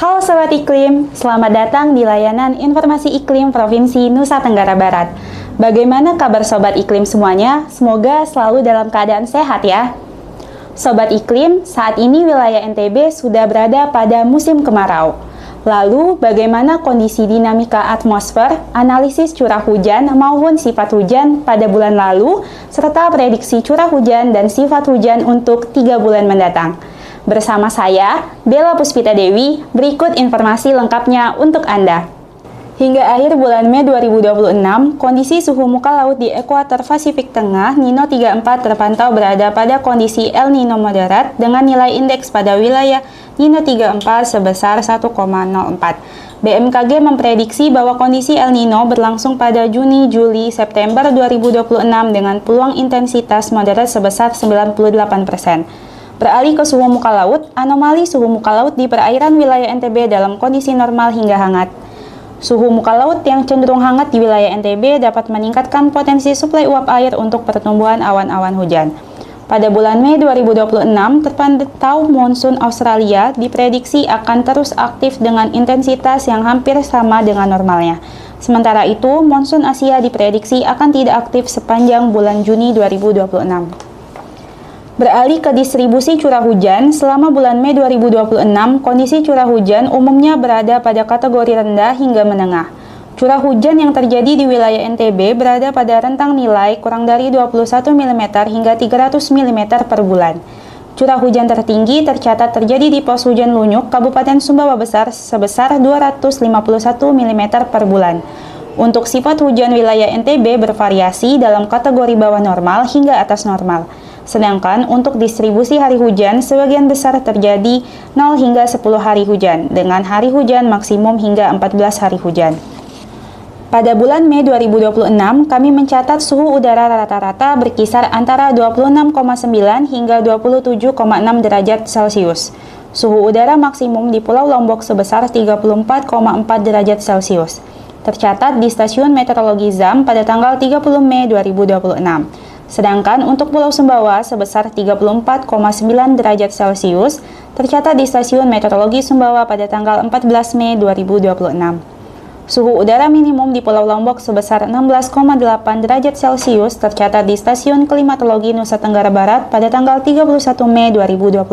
Halo Sobat Iklim, selamat datang di layanan Informasi Iklim Provinsi Nusa Tenggara Barat. Bagaimana kabar Sobat Iklim semuanya? Semoga selalu dalam keadaan sehat ya. Sobat Iklim, saat ini wilayah NTB sudah berada pada musim kemarau. Lalu, bagaimana kondisi dinamika atmosfer, analisis curah hujan maupun sifat hujan pada bulan lalu, serta prediksi curah hujan dan sifat hujan untuk 3 bulan mendatang? Bersama saya, Bella Puspita Dewi, berikut informasi lengkapnya untuk Anda. Hingga akhir bulan Mei 2026, kondisi suhu muka laut di ekuator Pasifik Tengah Nino 34 terpantau berada pada kondisi El Nino moderat dengan nilai indeks pada wilayah Nino 34 sebesar 1,04. BMKG memprediksi bahwa kondisi El Nino berlangsung pada Juni, Juli, September 2026 dengan peluang intensitas moderat sebesar 98%. Beralih ke suhu muka laut, anomali suhu muka laut di perairan wilayah NTB dalam kondisi normal hingga hangat. Suhu muka laut yang cenderung hangat di wilayah NTB dapat meningkatkan potensi suplai uap air untuk pertumbuhan awan-awan hujan. Pada bulan Mei 2026, terpantau monsun Australia diprediksi akan terus aktif dengan intensitas yang hampir sama dengan normalnya. Sementara itu, monsun Asia diprediksi akan tidak aktif sepanjang bulan Juni 2026. Beralih ke distribusi curah hujan, selama bulan Mei 2026, kondisi curah hujan umumnya berada pada kategori rendah hingga menengah. Curah hujan yang terjadi di wilayah NTB berada pada rentang nilai kurang dari 21 mm hingga 300 mm per bulan. Curah hujan tertinggi tercatat terjadi di pos hujan Lunyuk, Kabupaten Sumbawa Besar sebesar 251 mm per bulan. Untuk sifat hujan wilayah NTB bervariasi dalam kategori bawah normal hingga atas normal. Sedangkan untuk distribusi hari hujan, sebagian besar terjadi 0 hingga 10 hari hujan, dengan hari hujan maksimum hingga 14 hari hujan. Pada bulan Mei 2026, kami mencatat suhu udara rata-rata berkisar antara 26,9 hingga 27,6 derajat Celcius. Suhu udara maksimum di Pulau Lombok sebesar 34,4 derajat Celcius. Tercatat di Stasiun Meteorologi ZAM pada tanggal 30 Mei 2026. Sedangkan untuk Pulau Sumbawa sebesar 34,9 derajat Celcius tercatat di Stasiun Meteorologi Sumbawa pada tanggal 14 Mei 2026. Suhu udara minimum di Pulau Lombok sebesar 16,8 derajat Celcius tercatat di Stasiun Klimatologi Nusa Tenggara Barat pada tanggal 31 Mei 2026.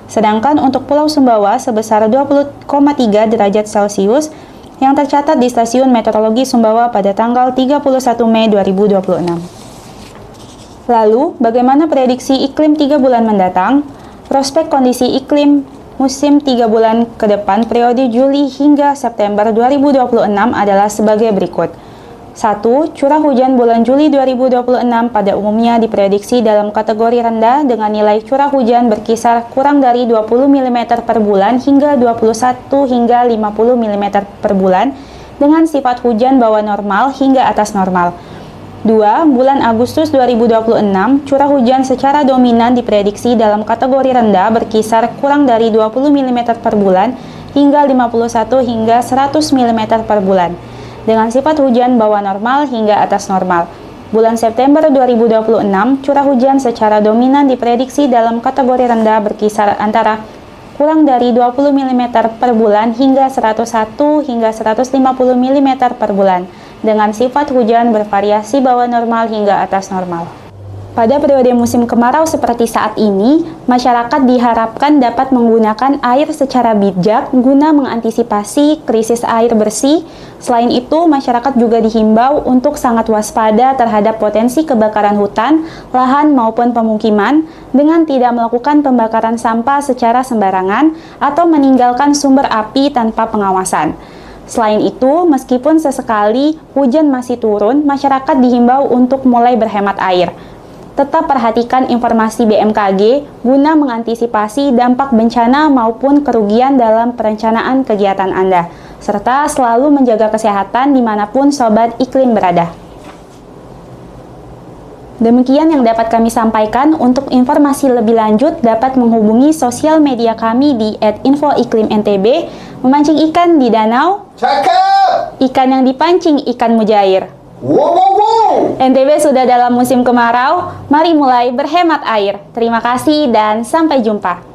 Sedangkan untuk Pulau Sumbawa sebesar 20,3 derajat Celcius yang tercatat di Stasiun Meteorologi Sumbawa pada tanggal 31 Mei 2026. Lalu, bagaimana prediksi iklim 3 bulan mendatang? Prospek kondisi iklim musim 3 bulan ke depan periode Juli hingga September 2026 adalah sebagai berikut. 1. Curah hujan bulan Juli 2026 pada umumnya diprediksi dalam kategori rendah dengan nilai curah hujan berkisar kurang dari 20 mm per bulan hingga 21 hingga 50 mm per bulan dengan sifat hujan bawah normal hingga atas normal. 2. Bulan Agustus 2026, curah hujan secara dominan diprediksi dalam kategori rendah berkisar kurang dari 20 mm per bulan hingga 51 hingga 100 mm per bulan, dengan sifat hujan bawah normal hingga atas normal. Bulan September 2026, curah hujan secara dominan diprediksi dalam kategori rendah berkisar antara kurang dari 20 mm per bulan hingga 101 hingga 150 mm per bulan, dengan sifat hujan bervariasi bawah normal hingga atas normal. Pada periode musim kemarau seperti saat ini, masyarakat diharapkan dapat menggunakan air secara bijak guna mengantisipasi krisis air bersih. Selain itu, masyarakat juga dihimbau untuk sangat waspada terhadap potensi kebakaran hutan, lahan maupun pemukiman dengan tidak melakukan pembakaran sampah secara sembarangan atau meninggalkan sumber api tanpa pengawasan. Selain itu, meskipun sesekali hujan masih turun, masyarakat dihimbau untuk mulai berhemat air. Tetap perhatikan informasi BMKG guna mengantisipasi dampak bencana maupun kerugian dalam perencanaan kegiatan Anda, serta selalu menjaga kesehatan dimanapun Sobat Iklim berada. Demikian yang dapat kami sampaikan. Untuk informasi lebih lanjut dapat menghubungi sosial media kami di @infoiklimntb. Memancing ikan di danau, cakep! Ikan yang dipancing ikan mujair. Wow, wow, wow. NTB sudah dalam musim kemarau, mari mulai berhemat air. Terima kasih dan sampai jumpa.